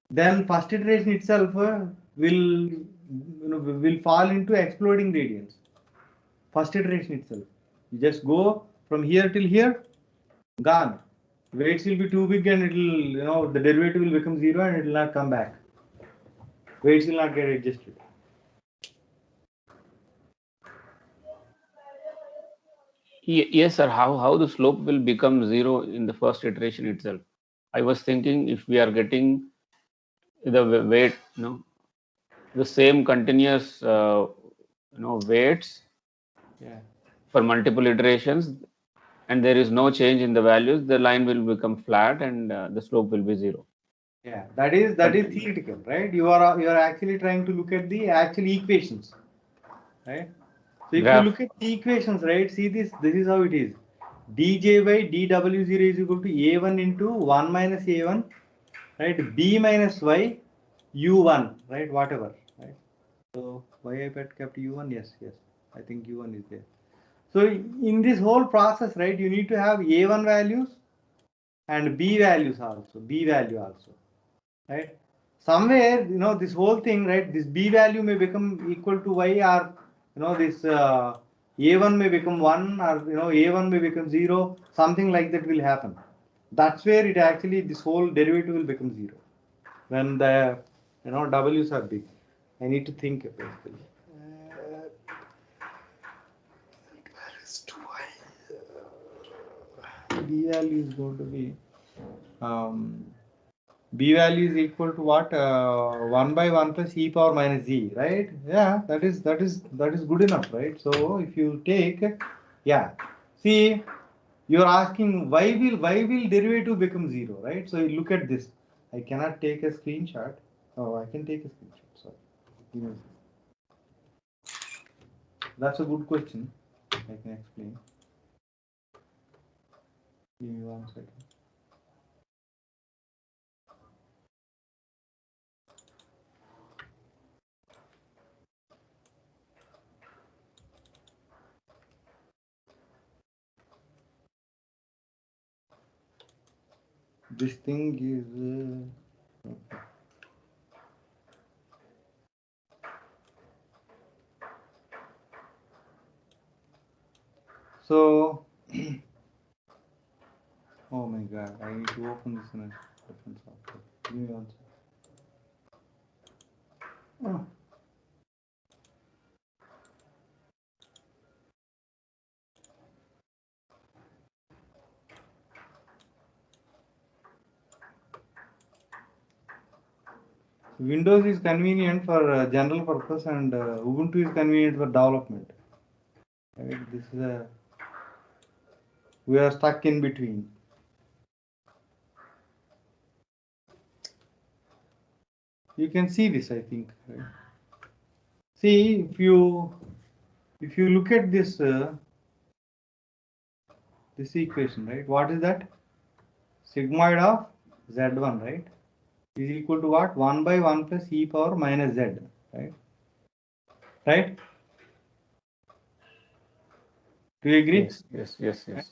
then first iteration itself will fall into exploding gradients. First iteration itself. You just go from here till here, gone. Weights will be too big and it will, the derivative will become 0 and it will not come back. Weights will not get adjusted. yes, sir. How the slope will become 0 in the first iteration itself? I was thinking if we are getting the weight, the same continuous, weights for multiple iterations, and there is no change in the values, the line will become flat and the slope will be 0. Yeah, that is theoretical, right? You are actually trying to look at the actual equations, right? So if you look at the equations, right, see this is how it is. dj by dw0 is equal to a1 into 1 minus a1, right? b minus y u1, right? Whatever, right? So why I kept u1? Yes, I think u1 is there. So in this whole process, right, you need to have a1 values and b values also, b value also, right? Somewhere, this whole thing, right, this b value may become equal to y, or this a1 may become 1, or a1 may become 0, something like that will happen. That's where it actually, this whole derivative will become 0 when the w's are big. I need to think basically. B value is going to be b value is equal to what? 1 by 1 plus e power minus z, right? Yeah, that is good enough, right? So if you take, yeah, see, you're asking why will derivative become 0, right? So you look at this. I cannot take a screenshot. Oh, I can take a screenshot. Sorry. Give me a second. That's a good question. I can explain. Give me 1 second. This thing is okay. So oh my god, I need to open this in a different software. Give me 1 second. Oh. Windows is convenient for general purpose, and Ubuntu is convenient for development. Right? This is we are stuck in between. You can see this, I think. Right? See, if you look at this this equation, right? What is that? Sigmoid of z1, right? Is equal to what? 1 by 1 plus e power minus z, right? Right? Do you agree? Yes, yes, yes, yes.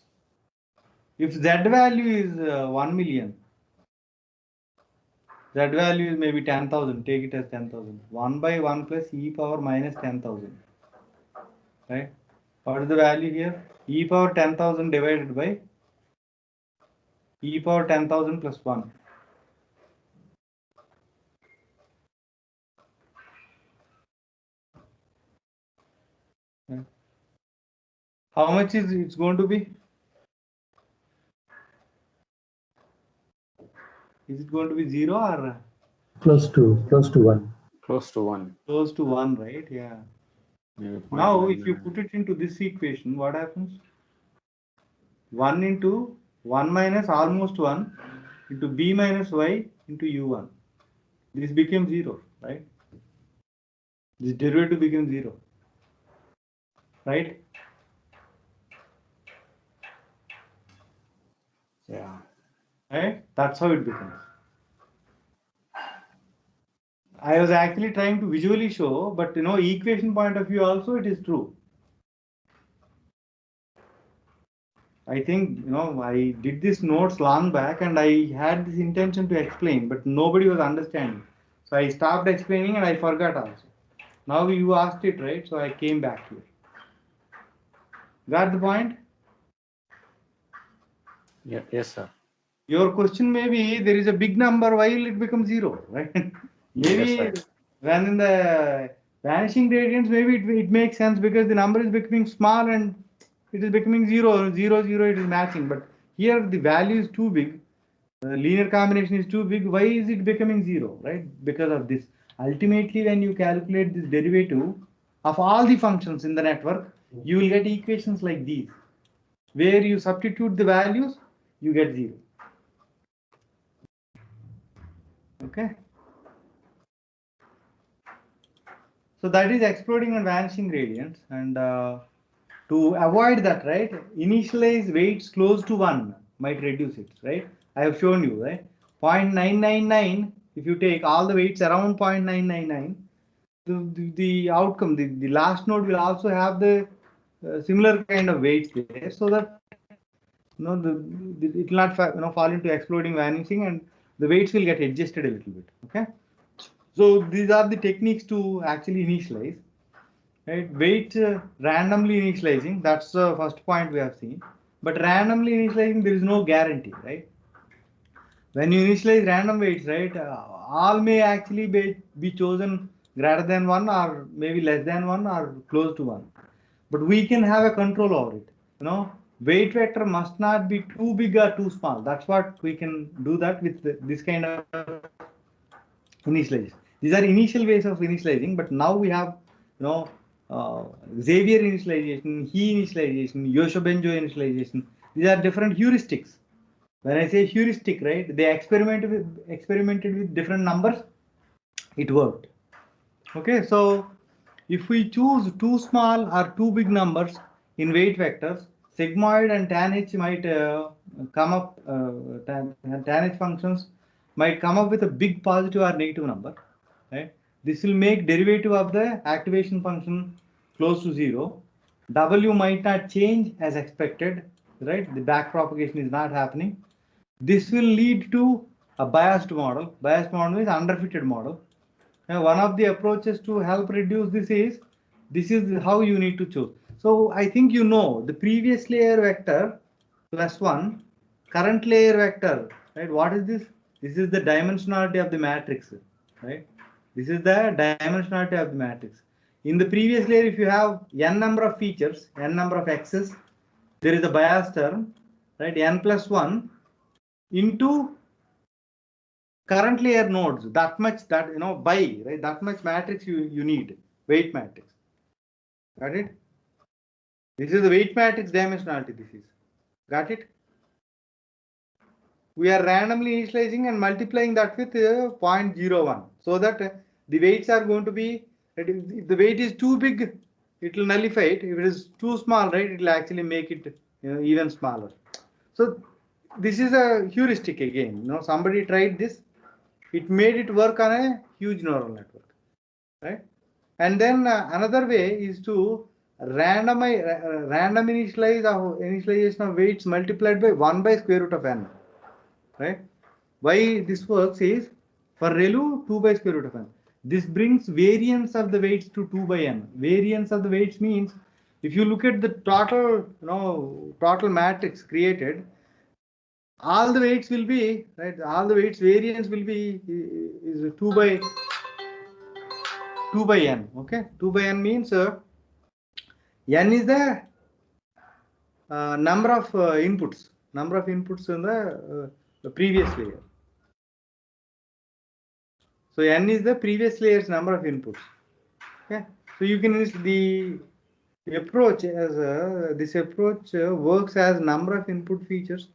If z value is 1 million, z value is maybe 10,000. Take it as 10,000. 1 by 1 plus e power minus 10,000. Right? What is the value here? E power 10,000 divided by e power 10,000 plus 1. Right? How much is it's going to be? Is it going to be 0 or Close to 1. Close to 1. close to 1, right? Yeah. Maybe Now, if you 0.99. put it into this equation, what happens? 1 into 1 minus almost 1 into b minus y into u1. This became 0, right? This derivative became 0, right? Yeah. Right? That's how it becomes. I was actually trying to visually show, but equation point of view also it is true. I think, I did this notes long back and I had this intention to explain, but nobody was understanding. So I stopped explaining and I forgot also. Now you asked it, right? So I came back here. Got the point? Yeah, yes, sir. Your question may be there is a big number, why will it become 0, right? Maybe Yes, sir. when in the vanishing gradients, maybe it makes sense because the number is becoming small and it is becoming 0, 0, 0, it is matching. But here the value is too big, the linear combination is too big. Why is it becoming 0, right? Because of this. Ultimately, when you calculate this derivative of all the functions in the network, you will get equations like these, where you substitute the values, you get 0. Okay. So that is exploding and vanishing gradients, and to avoid that, right, initialize weights close to 1 might reduce it, right? I have shown you, right? 0.999, if you take all the weights around 0.999, the outcome, the last node will also have the similar kind of weights there, so that it will not fall into exploding, vanishing, and the weights will get adjusted a little bit. Okay. So these are the techniques to actually initialize. Right? Weight randomly initializing, that's the first point we have seen. But randomly initializing, there is no guarantee, right? When you initialize random weights, right, all may actually be chosen greater than 1 or maybe less than 1 or close to 1. But we can have a control over it. Weight vector must not be too big or too small. That's what we can do that with this kind of initialization. These are initial ways of initializing, but now we have, Xavier initialization, He initialization, Yoshobenjo initialization. These are different heuristics. When I say heuristic, right, they experimented with different numbers. It worked. Okay, so if we choose too small or too big numbers in weight vectors, sigmoid and tan h might come up, tan h functions might come up with a big positive or negative number. Right? This will make derivative of the activation function close to 0. W might not change as expected, right? The back propagation is not happening. This will lead to a biased model. Biased model is underfitted model. Now, one of the approaches to help reduce this is how you need to choose. So I think the previous layer vector plus 1, current layer vector, right? What is this? This is the dimensionality of the matrix, right? This is the dimensionality of the matrix. In the previous layer, if you have n number of features, n number of x's, there is a bias term, right? N plus 1 into current layer nodes, that much, right, that much matrix you need, weight matrix. Got it? This is the weight matrix dimensionality. This is, got it? We are randomly initializing and multiplying that with 0.01. so that the weights are going to be, if the weight is too big, it will nullify it. If it is too small, right, it will actually make it even smaller. So this is a heuristic again. Somebody tried this. It made it work on a huge neural network, right? And then another way is to random initialization of weights multiplied by 1 by square root of n, right? Why this works is for ReLU 2 by square root of n. This brings variance of the weights to 2 by n. Variance of the weights means if you look at the total, total matrix created, all the weights will be, right, all the weights variance will be is 2 by n. Okay, 2 by n means n is the number of inputs in the previous layer. So n is the previous layer's number of inputs. Okay, so you can use the approach as this approach works as number of input features.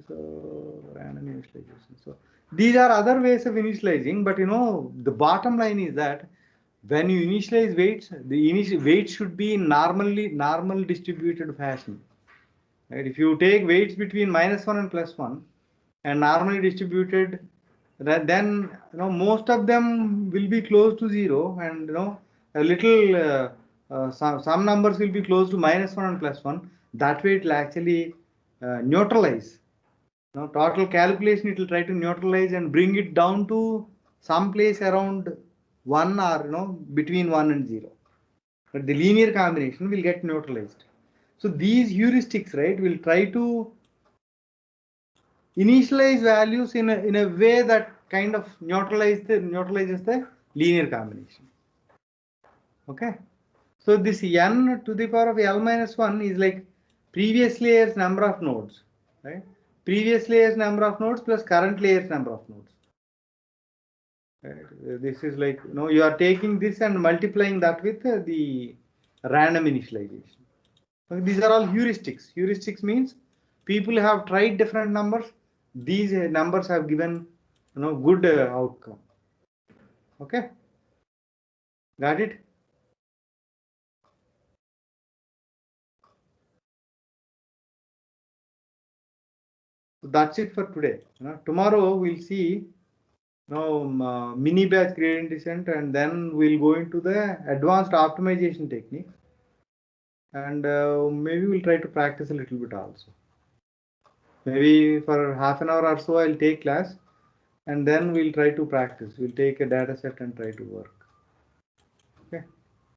So random initialization. So these are other ways of initializing, but the bottom line is that when you initialize weights, the initial weight should be in normal distributed fashion. Right? If you take weights between -1 and +1 and normally distributed, then most of them will be close to 0, and a little some numbers will be close to -1 and +1. That way it will actually neutralize. Total calculation it will try to neutralize and bring it down to some place around 1 or between 1 and 0. But the linear combination will get neutralized. So these heuristics, right, will try to initialize values in a way that kind of neutralizes the linear combination. Okay, so this n to the power of L minus 1 is like previous layer's number of nodes, right? Previous layer's number of nodes plus current layer's number of nodes. Right? This is like you are taking this and multiplying that with the random initialization. So these are all heuristics. Heuristics means people have tried different numbers. These numbers have given good outcome. Okay, got it? So that's it for today. Tomorrow we'll see mini batch gradient descent, and then we'll go into the advanced optimization technique, and maybe we'll try to practice a little bit also. Maybe for half an hour or so I'll take class, and then we'll try to practice. We'll take a data set and try to work. Okay.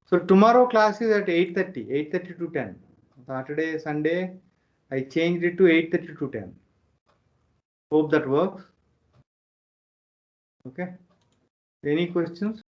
So tomorrow class is at 8:30 to 10. Saturday, Sunday, I changed it to 8:30 to 10. Hope that works. Okay. Any questions?